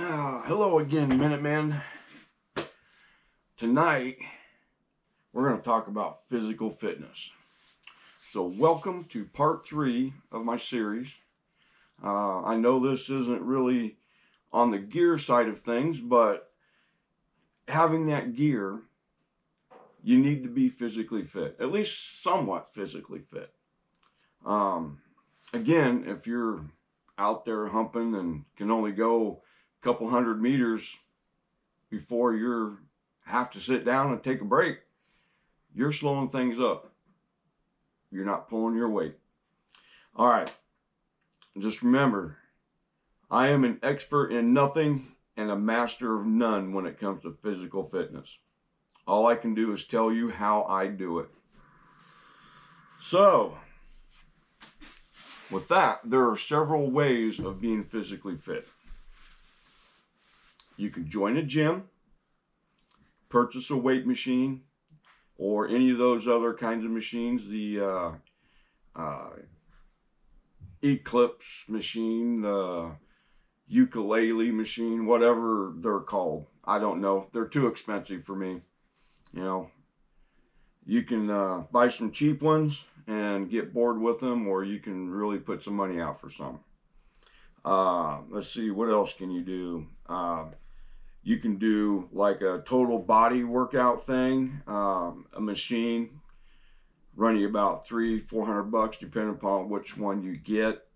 Hello again, Minuteman. Tonight, we're going to talk about physical fitness. So welcome to part 3 of my series. I know this isn't really on the gear side of things, but having that gear, you need to be physically fit, at least somewhat physically fit. Again, if you're out there humping and can only go couple 100 meters before you have to sit down and take a break, you're slowing things up. You're not pulling your weight. All right, just remember, I am an expert in nothing and a master of none when it comes to physical fitness. All I can do is tell you how I do it. So, with that, there are several ways of being physically fit. You can join a gym, purchase a weight machine, or any of those other kinds of machines, the Eclipse machine, the ukulele machine, whatever they're called. I don't know. They're too expensive for me. You know, you can buy some cheap ones and get bored with them, or you can really put some money out for some. Let's see, what else can you do? You can do like a total body workout thing, a machine, run you about $300-400 depending upon which one you get.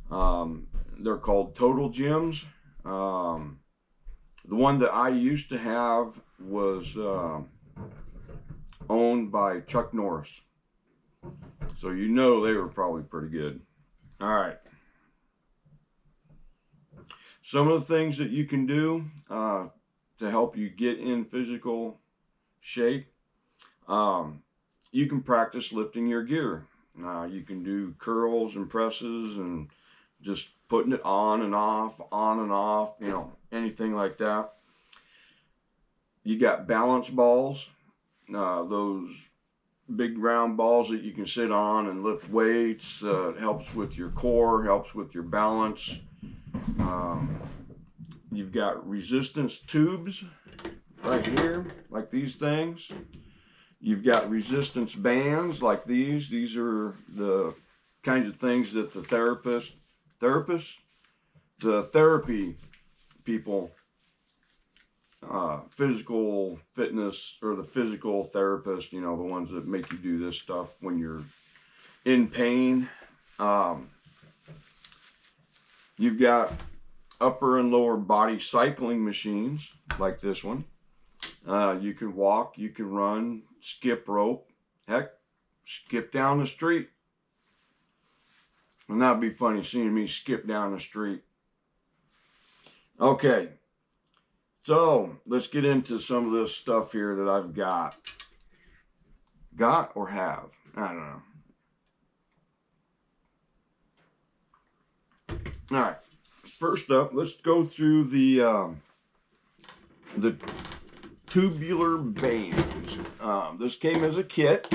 They're called total gyms. The one that I used to have was owned by Chuck Norris. So you know they were probably pretty good. All right. Some of the things that you can do to help you get in physical shape, you can practice lifting your gear. You can do curls and presses and just putting it on and off, you know, anything like that. You got balance balls, those big round balls that you can sit on and lift weights. It helps with your core, helps with your balance. You've got resistance tubes right here, like these things. You've got resistance bands like these. These are the kinds of things that the therapy people, physical fitness, or the physical therapist, you know, the ones that make you do this stuff when you're in pain. You've got upper and lower body cycling machines like this one. You can walk, you can run, skip rope, heck, skip down the street. And that'd be funny seeing me skip down the street. Okay, so let's get into some of this stuff here that I've got. Got or have? I don't know. All right. First up, let's go through the tubular bands. This came as a kit.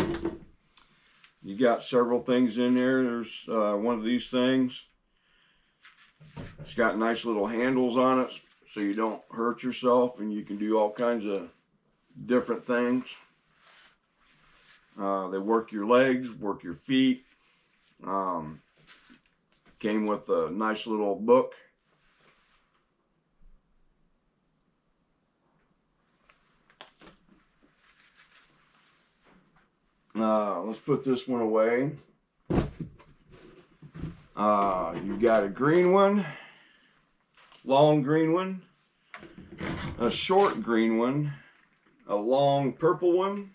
You got several things in there. There's one of these things. It's got nice little handles on it so you don't hurt yourself, and you can do all kinds of different things. They work your legs, work your feet. Came with a nice little book. Let's put this one away. You got a green one, long green one, a short green one, a long purple one,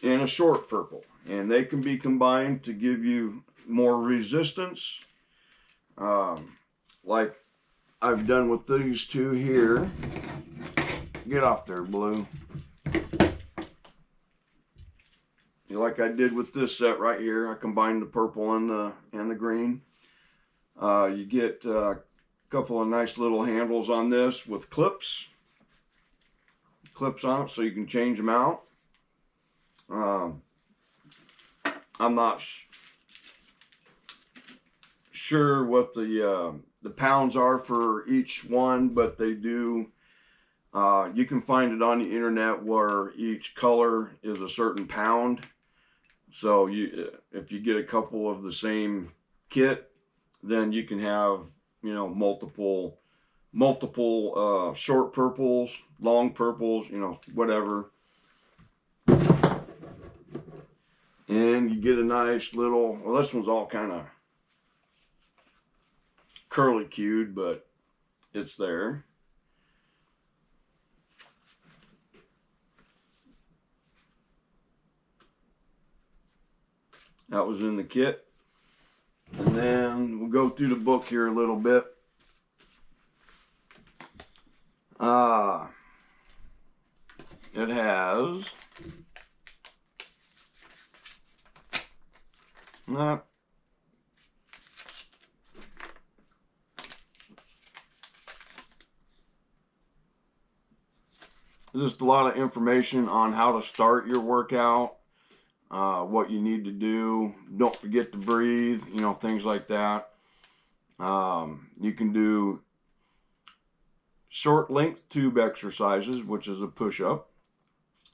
and a short purple. And they can be combined to give you more resistance, like I've done with these two here. Get off there, Blue. Like I did with this set right here, I combined the purple and the green. You get a couple of nice little handles on this with clips on it, so you can change them out. I'm not sure what the the pounds are for each one, but they do. You can find it on the internet where each color is a certain pound. So if you get a couple of the same kit, then you can have, you know, multiple short purples, long purples, you know, whatever. And you get a nice little, well, this one's all kind of curly cued, but it's there. That was in the kit. And then we'll go through the book here a little bit. It has just a lot of information on how to start your workout, what you need to do. Don't forget to breathe, you know, things like that. You can do short length tube exercises, which is a push-up.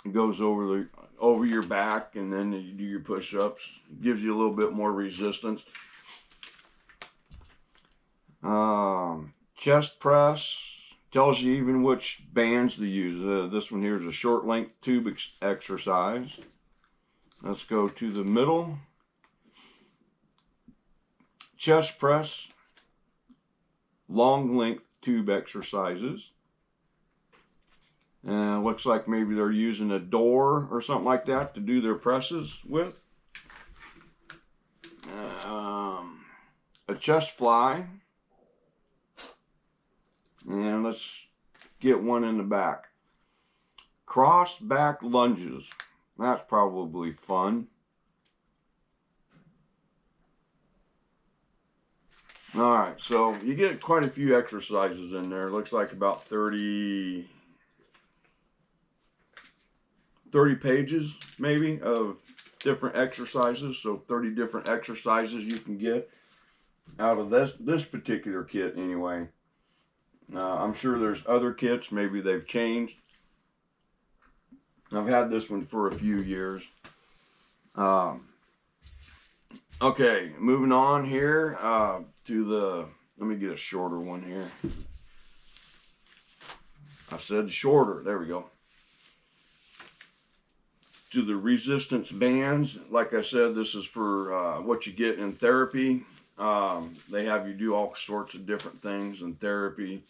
It goes over your back, and then you do your push-ups. Gives you a little bit more resistance. Chest press tells you even which bands to use. This one here is a short length tube exercise. Let's go to the middle. Chest press, long length tube exercises. Looks like maybe they're using a door or something like that to do their presses with. A chest fly. And let's get one in the back. Cross back lunges. That's probably fun. Alright, so you get quite a few exercises in there. Looks like about 30 pages maybe of different exercises. So 30 different exercises you can get out of this particular kit anyway. I'm sure there's other kits, maybe they've changed. I've had this one for a few years. Okay, moving on here to the, let me get a shorter one here. I said shorter, there we go. To the resistance bands. Like I said, this is for what you get in therapy. They have you do all sorts of different things in therapy.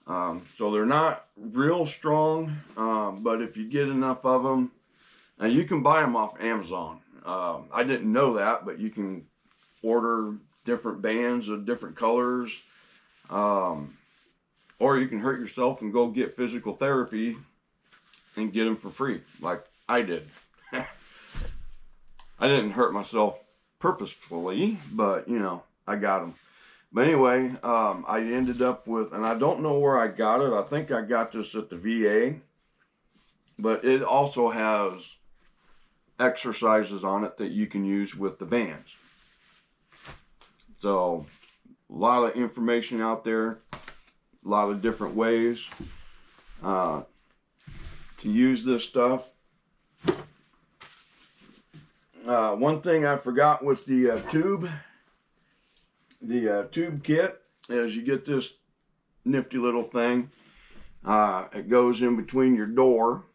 So they're not real strong, but if you get enough of them, and you can buy them off Amazon. I didn't know that, but you can order different bands of different colors, or you can hurt yourself and go get physical therapy and get them for free, like I did. I didn't hurt myself purposefully, but you know, I got them. But anyway, I ended up with, and I don't know where I got it. I think I got this at the VA, but it also has exercises on it that you can use with the bands. So a lot of information out there, a lot of different ways to use this stuff. One thing I forgot with the tube kit is you get this nifty little thing. It goes in between your door,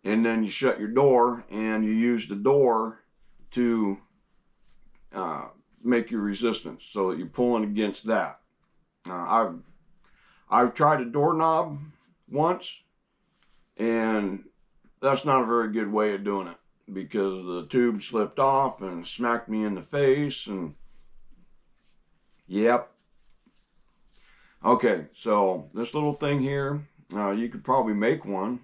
and then you shut your door and you use the door to make your resistance so that you're pulling against that. I've tried a doorknob once, and that's not a very good way of doing it, because the tube slipped off and smacked me in the face, and yep. Okay, so this little thing here, you could probably make one,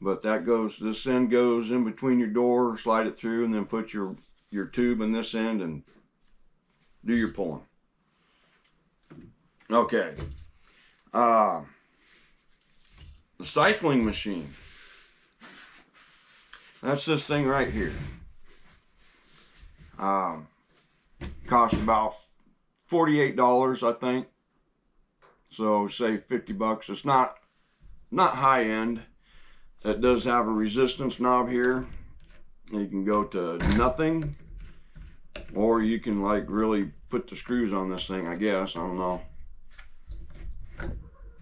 but that goes, this end goes in between your door, slide it through, and then put your tube in this end and do your pulling. Okay. The cycling machine. That's this thing right here. Cost about $48, I think. So say 50 bucks. It's not high end. It does have a resistance knob here. You can go to nothing, or you can like really put the screws on this thing, I guess. I don't know.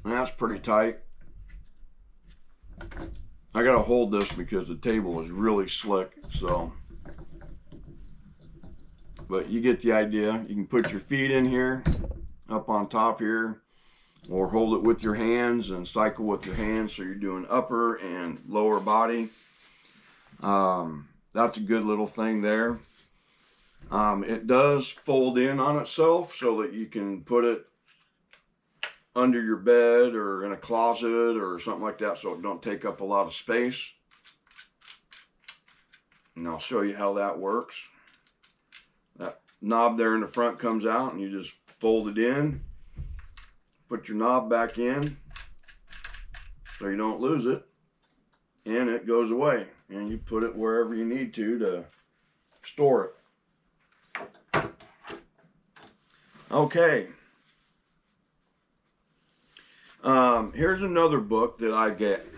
That's pretty tight. I gotta hold this because the table is really slick, so. But you get the idea. You can put your feet in here, up on top here, or hold it with your hands and cycle with your hands, so you're doing upper and lower body. That's a good little thing there. It does fold in on itself so that you can put it under your bed or in a closet or something like that, so it don't take up a lot of space. And I'll show you how that works. That knob there in the front comes out and you just fold it in. Put your knob back in so you don't lose it, and it goes away, and you put it wherever you need to store it. Okay. Here's another book that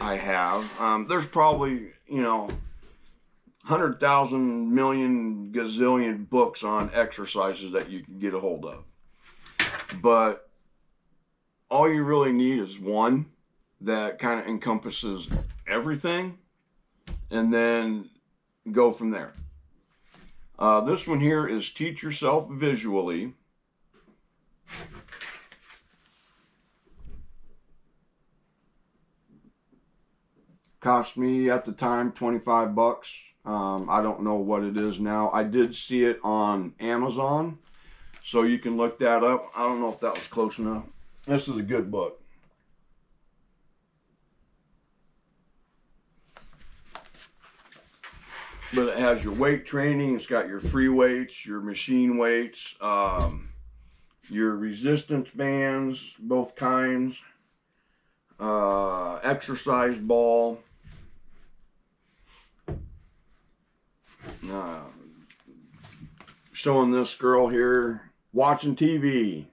I have. There's probably, 100,000 million gazillion books on exercises that you can get a hold of. But all you really need is one that kind of encompasses everything, and then go from there. This one here is Teach Yourself Visually. Cost me at the time 25 bucks. I don't know what it is now. I did see it on Amazon, so you can look that up. I don't know if that was close enough. This is a good book. But it has your weight training. It's got your free weights, your machine weights, your resistance bands, both kinds, exercise ball, showing this girl here watching TV.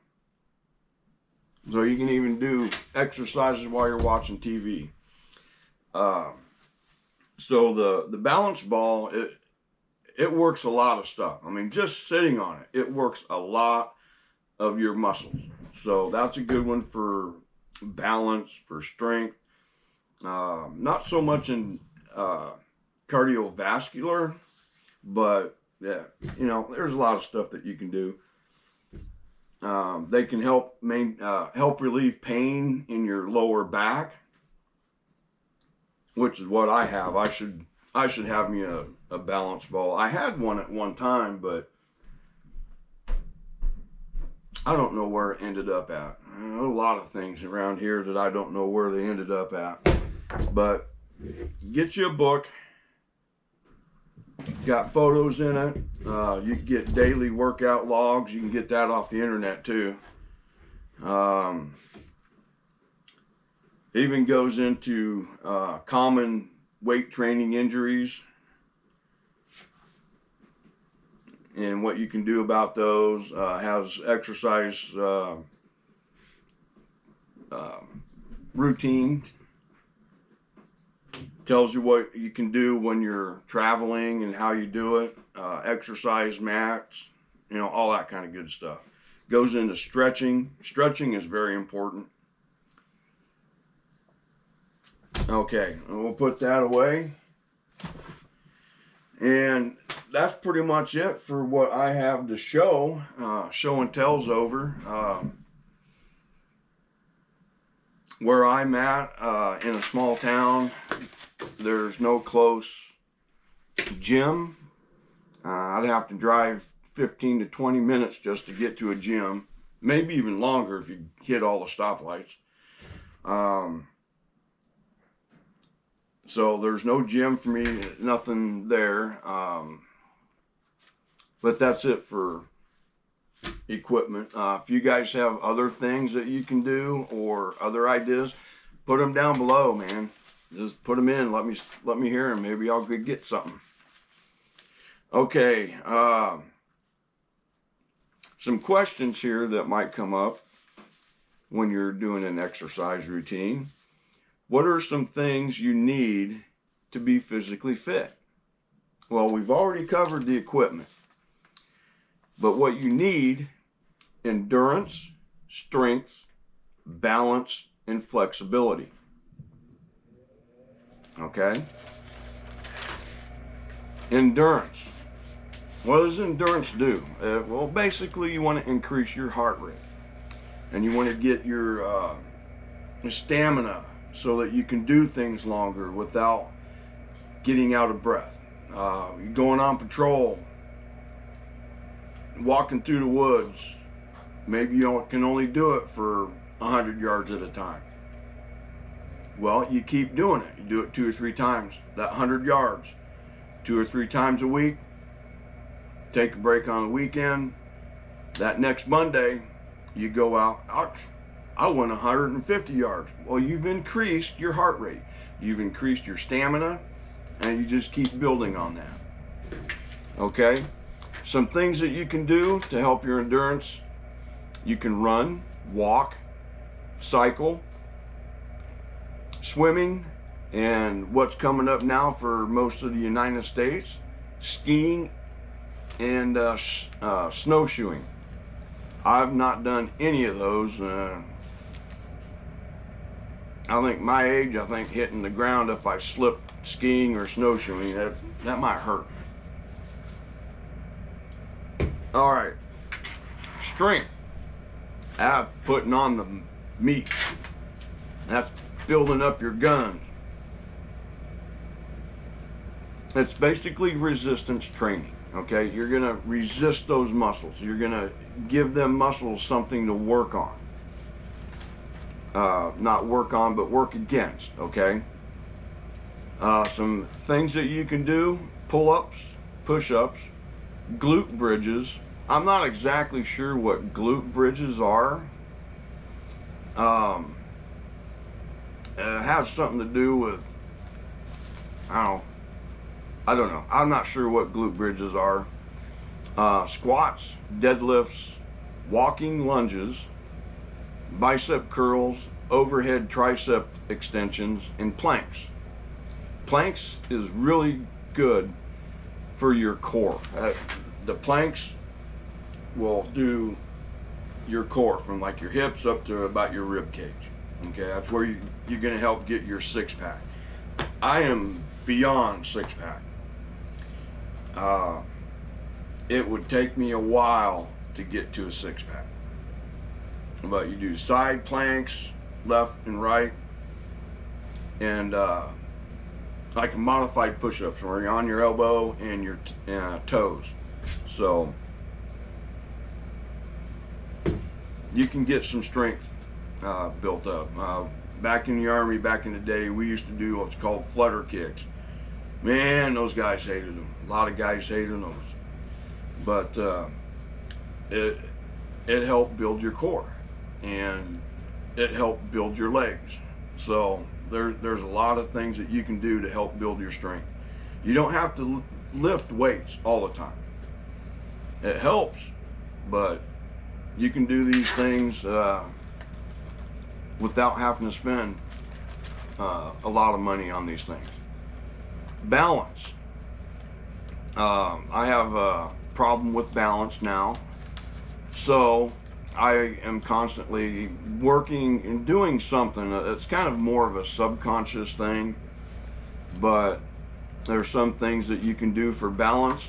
So you can even do exercises while you're watching TV. So the balance ball, it works a lot of stuff. I mean, just sitting on it, it works a lot of your muscles. So that's a good one for balance, for strength. Not so much in cardiovascular, but yeah, there's a lot of stuff that you can do. They can help relieve pain in your lower back, which is what I have. I should have me a balance ball. I had one at one time, but I don't know where it ended up at. A lot of things around here that I don't know where they ended up at. But get you a book. Got photos in it. You can get daily workout logs. You can get that off the internet too. Even goes into common weight training injuries and what you can do about those. Has exercise routine. Tells you what you can do when you're traveling and how you do it. Exercise mats, all that kind of good stuff. Goes into stretching. Stretching is very important. Okay, we'll put that away. And that's pretty much it for what I have to show. Show and tell's over. Where I'm at, in a small town, there's no close gym. I'd have to drive 15 to 20 minutes just to get to a gym. Maybe even longer if you hit all the stoplights. So there's no gym for me, nothing there. But that's it for equipment. If you guys have other things that you can do or other ideas, put them down below, man. Just put them in. Let me hear them. Maybe I'll get something. Okay. some questions here that might come up when you're doing an exercise routine. What are some things you need to be physically fit? Well, we've already covered the equipment. But what you need: endurance, strength, balance, and flexibility. Okay? Endurance. What does endurance do? Well, basically you want to increase your heart rate. And you want to get your stamina so that you can do things longer without getting out of breath. You're going on patrol, walking through the woods. Maybe you can only do it for 100 yards at a time. Well, you keep doing it. You do it 2 or 3 times, that 100 yards, 2 or 3 times a week. Take a break on the weekend. That next Monday, you go out, I went 150 yards. Well, you've increased your heart rate. You've increased your stamina, and you just keep building on that. Okay? Some things that you can do to help your endurance: you can run, walk, cycle, swimming, and what's coming up now for most of the United States, skiing and snowshoeing. I've not done any of those. I think my age, hitting the ground if I slip skiing or snowshoeing, that might hurt. All right, strength. Putting on the meat. That's building up your guns. It's basically resistance training. Okay, you're gonna resist those muscles. You're gonna give them muscles something to work on. Not work on, but work against. Okay. Some things that you can do: pull-ups, push-ups, glute bridges. I'm not exactly sure what glute bridges are. It has something to do with, I don't know. I'm not sure what glute bridges are. Squats, deadlifts, walking lunges, bicep curls, overhead tricep extensions, and planks. Planks is really good for your core. The planks will do your core from like your hips up to about your rib cage. Okay, that's where you're going to help get your 6-pack. I am beyond 6-pack. It would take me a while to get to a 6-pack. But you do side planks, left and right, and like modified push-ups where you're on your elbow and your toes. So you can get some strength built up. Back in the Army, back in the day, we used to do what's called flutter kicks. Man, those guys hated them. A lot of guys hated those. But it helped build your core, and it helped build your legs. So there's a lot of things that you can do to help build your strength. You don't have to lift weights all the time. It helps, but you can do these things without having to spend a lot of money on these things. Balance. I have a problem with balance now, so I am constantly working and doing something that's kind of more of a subconscious thing, but there's some things that you can do for balance.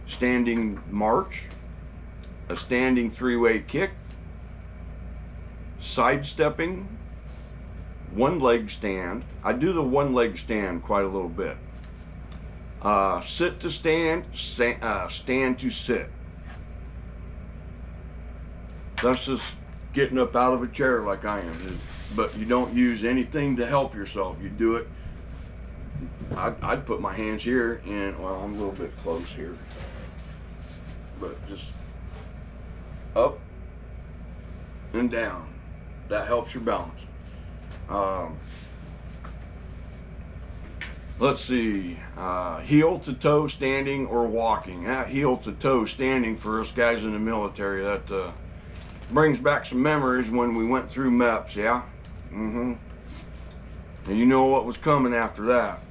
Standing march, a standing 3-way kick, sidestepping, one-leg stand. I do the one-leg stand quite a little bit. Sit to stand, stand to sit. That's just getting up out of a chair like I am. But you don't use anything to help yourself. You do it. I'd put my hands here, and well, I'm a little bit close here. But just up and down. That helps your balance. Let's see, heel to toe standing or walking. Heel to toe standing for us guys in the military. That brings back some memories when we went through MEPS, yeah? And you know what was coming after that.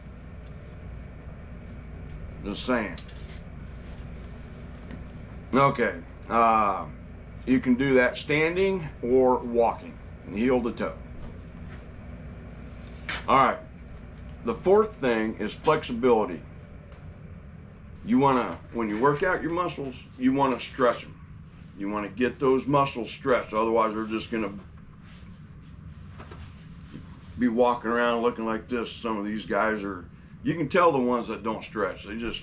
Just saying. Okay, you can do that standing or walking, heel to toe. All right, the fourth thing is flexibility. You wanna, when you work out your muscles, you wanna stretch them. You wanna get those muscles stretched, otherwise they're just gonna be walking around looking like this. Some of these guys are, you can tell the ones that don't stretch, they just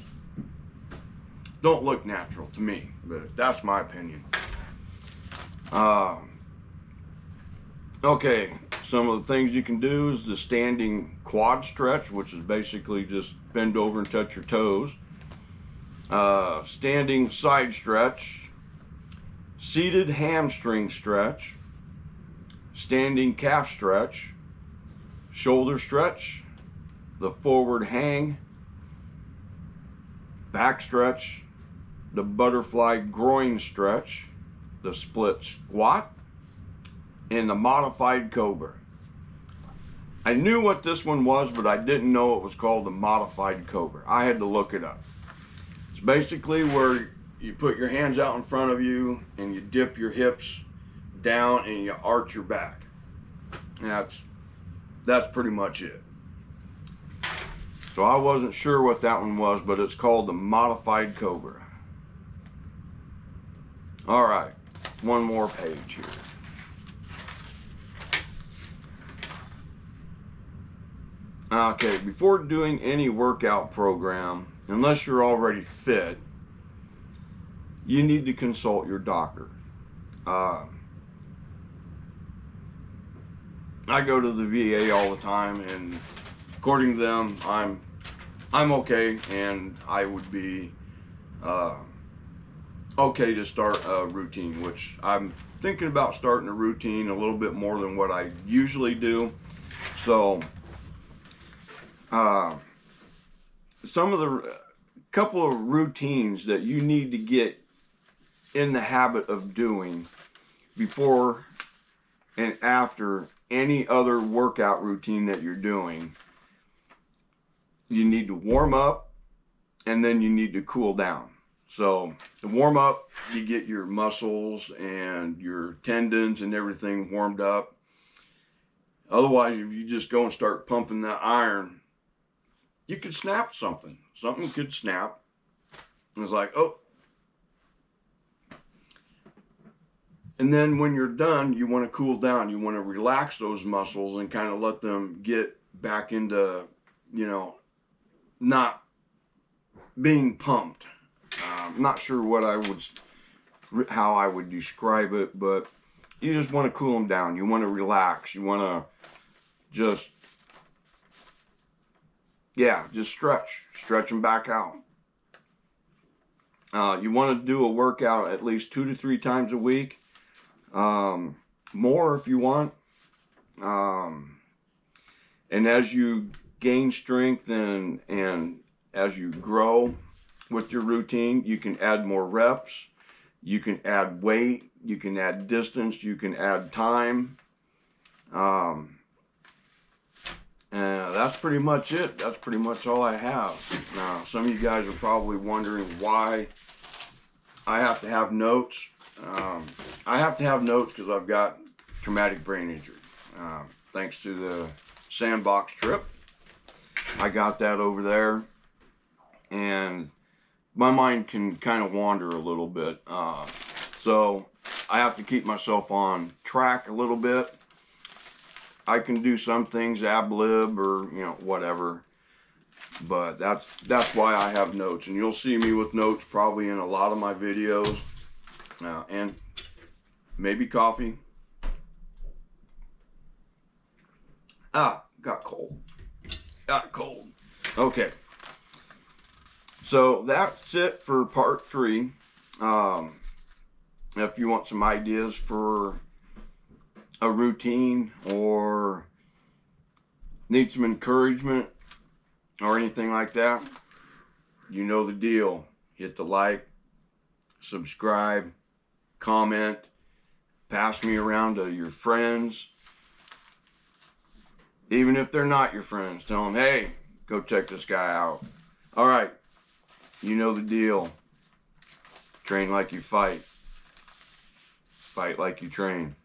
don't look natural to me, but that's my opinion. Okay, some of the things you can do is the standing quad stretch, which is basically just bend over and touch your toes. Standing side stretch, seated hamstring stretch, standing calf stretch, shoulder stretch, the forward hang, back stretch, the butterfly groin stretch, the split squat, and the modified cobra. I knew what this one was, but I didn't know it was called the modified cobra. I had to look it up. It's basically where you put your hands out in front of you and you dip your hips down and you arch your back. That's pretty much it. So I wasn't sure what that one was, but it's called the modified cobra. All right, one more page here. Okay, before doing any workout program, unless you're already fit, you need to consult your doctor. I go to the VA all the time, and according to them, I'm okay, and I would be okay to start a routine, which I'm thinking about starting a routine a little bit more than what I usually do. So couple of routines that you need to get in the habit of doing before and after any other workout routine that you're doing. You need to warm up, and then you need to cool down. So to warm up, you get your muscles and your tendons and everything warmed up. Otherwise, if you just go and start pumping that iron, you could snap something. Something could snap. And it's like, oh. And then when you're done, you want to cool down. You want to relax those muscles and kind of let them get back into, not being pumped. I'm not sure how I would describe it, but you just want to cool them down. You want to relax. You want to just stretch them back out. You want to do a workout at least 2 to 3 times a week. More if you want. And as you gain strength and as you grow with your routine, you can add more reps, you can add weight, you can add distance, you can add time. And that's pretty much it. That's pretty much all I have. Now, some of you guys are probably wondering why I have to have notes. I have to have notes because I've got traumatic brain injury. Thanks to the sandbox trip, I got that over there, and my mind can kind of wander a little bit. So I have to keep myself on track a little bit. I can do some things ab lib or whatever, but that's why I have notes, and you'll see me with notes probably in a lot of my videos, and maybe coffee. Got cold. Okay, so that's it for part 3. If you want some ideas for a routine or need some encouragement, or anything like that, you know the deal. Hit the like, subscribe, comment, pass me around to your friends. Even if they're not your friends, tell them, hey, go check this guy out. All right, you know the deal. Train like you fight. Fight like you train.